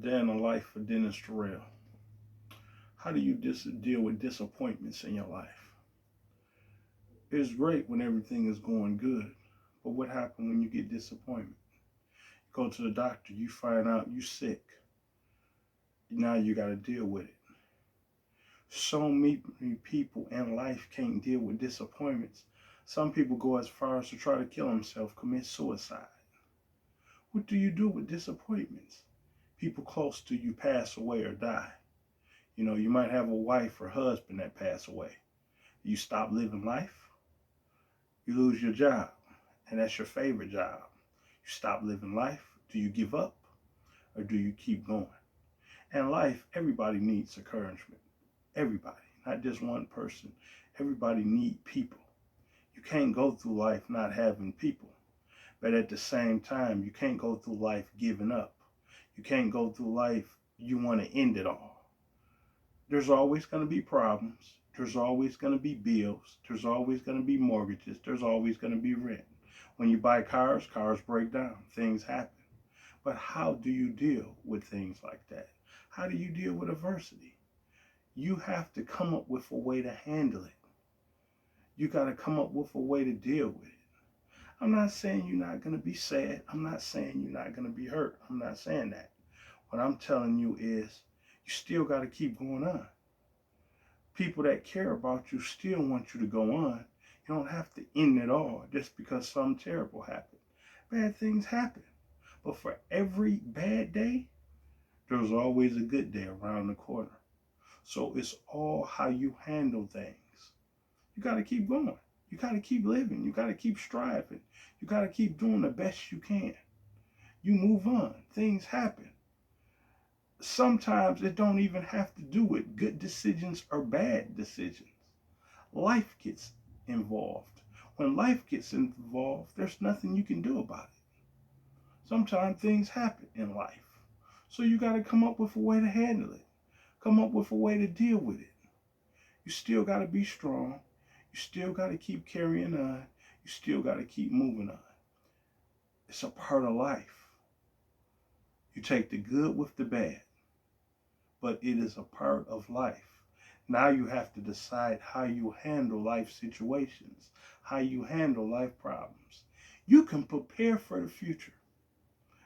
Today in the life of Dennis Terrell, how do you deal with disappointments in your life? It's great when everything is going good, but what happens when you get disappointment? You go to the doctor, you find out you're sick. Now you got to deal with it. So many people in life can't deal with disappointments. Some people go as far as to try to kill themselves, commit suicide. What do you do with disappointments? People close to you pass away or die. You might have a wife or husband that pass away. You stop living life, you lose your job, and that's your favorite job. You stop living life. Do you give up or do you keep going? In life, everybody needs encouragement. Everybody, not just one person. Everybody needs people. You can't go through life not having people. But at the same time, you can't go through life giving up. You can't go through life, you want to end it all. There's always going to be problems. There's always going to be bills. There's always going to be mortgages. There's always going to be rent. When you buy cars, cars break down. Things happen. But how do you deal with things like that? How do you deal with adversity? You have to come up with a way to handle it. You got to come up with a way to deal with it. I'm not saying you're not going to be sad. I'm not saying you're not going to be hurt. I'm not saying that. What I'm telling you is you still got to keep going on. People that care about you still want you to go on. You don't have to end it all just because something terrible happened. Bad things happen. But for every bad day, there's always a good day around the corner. So it's all how you handle things. You got to keep going. You got to keep living. You got to keep striving. You got to keep doing the best you can. You move on. Things happen. Sometimes it don't even have to do with good decisions or bad decisions. Life gets involved. When life gets involved, there's nothing you can do about it. Sometimes things happen in life. So you got to come up with a way to handle it. Come up with a way to deal with it. You still got to be strong. You still got to keep carrying on. You still got to keep moving on. It's a part of life. You take the good with the bad, but it is a part of life. Now you have to decide how you handle life situations, how you handle life problems. You can prepare for the future.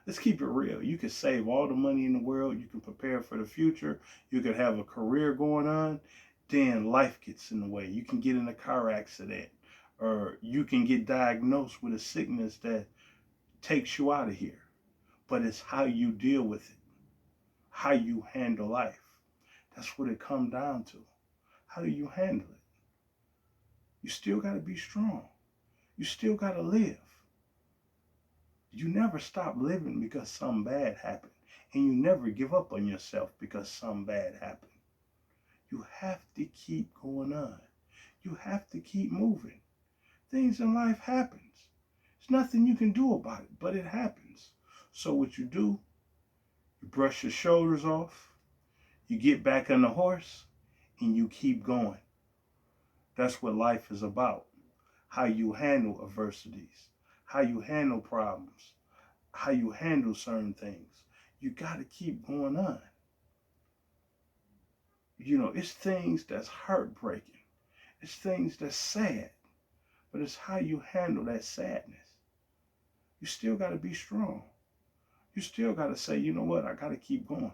Let's keep it real. You can save all the money in the world. You can prepare for the future. You could have a career going on. Then life gets in the way. You can get in a car accident, or you can get diagnosed with a sickness that takes you out of here. But it's how you deal with it, how you handle life. That's what it comes down to. How do you handle it? You still got to be strong. You still got to live. You never stop living because something bad happened. And you never give up on yourself because something bad happened. You have to keep going on. You have to keep moving. Things in life happens. There's nothing you can do about it, but it happens. So what you do, you brush your shoulders off, you get back on the horse, and you keep going. That's what life is about. How you handle adversities, how you handle problems, how you handle certain things. You got to keep going on. It's things that's heartbreaking. It's things that's sad, but it's how you handle that sadness. You still got to be strong. You still got to say, you know what, I got to keep going.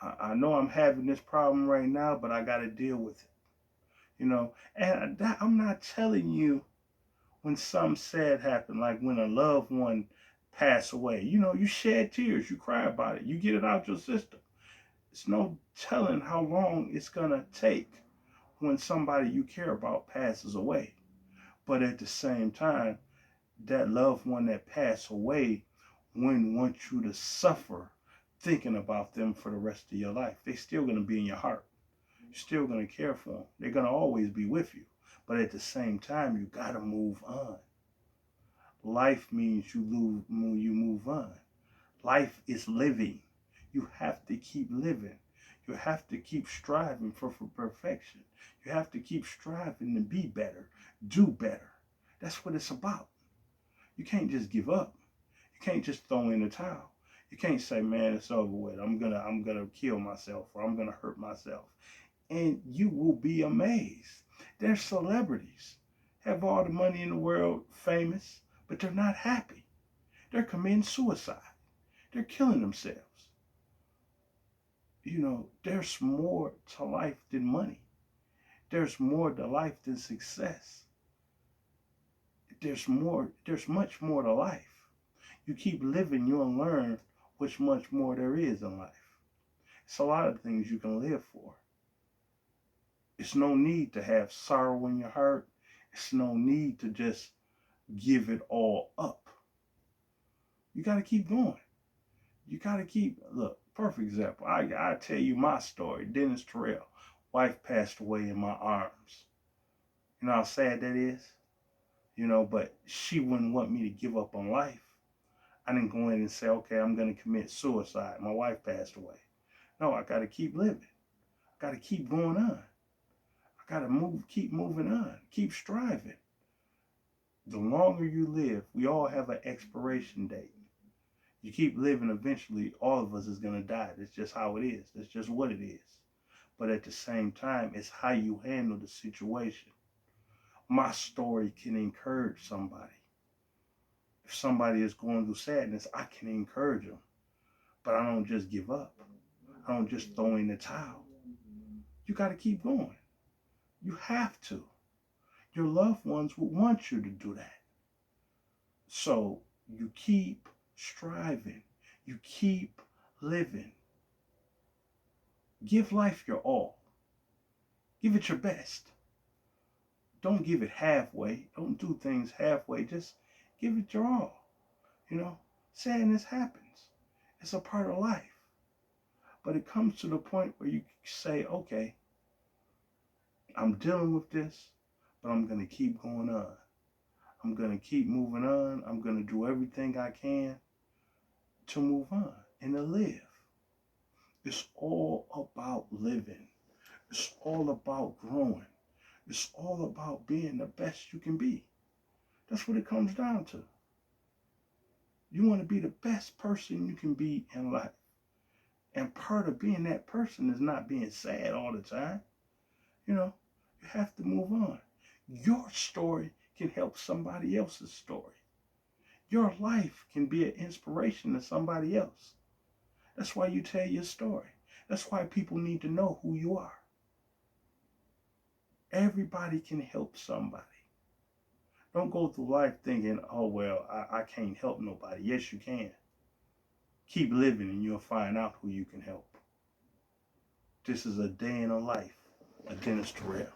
I know I'm having this problem right now, but I got to deal with it. And I'm not telling you when something sad happened, like when a loved one passed away. You shed tears, you cry about it, you get it out your system. It's no telling how long it's going to take when somebody you care about passes away. But at the same time, that loved one that passed away wouldn't want you to suffer thinking about them for the rest of your life. They're still going to be in your heart. You're still going to care for them. They're going to always be with you. But at the same time, you got to move on. Life means you move on. Life is living. You have to keep living. You have to keep striving for perfection. You have to keep striving to be better, do better. That's what it's about. You can't just give up. You can't just throw in the towel. You can't say, man, it's over with. I'm gonna kill myself or I'm gonna hurt myself. And you will be amazed. There's celebrities, have all the money in the world, famous, but they're not happy. They're committing suicide. They're killing themselves. There's more to life than money. There's more to life than success. There's much more to life. You keep living, you'll learn which much more there is in life. It's a lot of things you can live for. It's no need to have sorrow in your heart. It's no need to just give it all up. You got to keep going. You got to look, perfect example. I tell you my story. Dennis Terrell, wife passed away in my arms. You know how sad that is? But she wouldn't want me to give up on life. I didn't go in and say, okay, I'm going to commit suicide. My wife passed away. No, I got to keep living. I got to keep going on. I got to keep moving on, keep striving. The longer you live, we all have an expiration date. You keep living, eventually all of us is going to die. That's just how it is. That's just what it is. But at the same time, it's how you handle the situation. My story can encourage somebody. If somebody is going through sadness, I can encourage them. But I don't just give up. I don't just throw in the towel. You got to keep going. You have to. Your loved ones will want you to do that. So you keep striving. You keep living. Give life your all. Give it your best. Don't give it halfway. Don't do things halfway. Just give it your all. Sadness happens. It's a part of life. But it comes to the point where you say, okay, I'm dealing with this, but I'm going to keep going on. I'm going to keep moving on. I'm going to do everything I can to move on and to live. It's all about living. It's all about growing. It's all about being the best you can be. That's what it comes down to. You want to be the best person you can be in life. And part of being that person is not being sad all the time. You have to move on. Your story can help somebody else's story. Your life can be an inspiration to somebody else. That's why you tell your story. That's why people need to know who you are. Everybody can help somebody. Don't go through life thinking, oh, well, I can't help nobody. Yes, you can. Keep living and you'll find out who you can help. This is a day in the life of Dennis Terrell.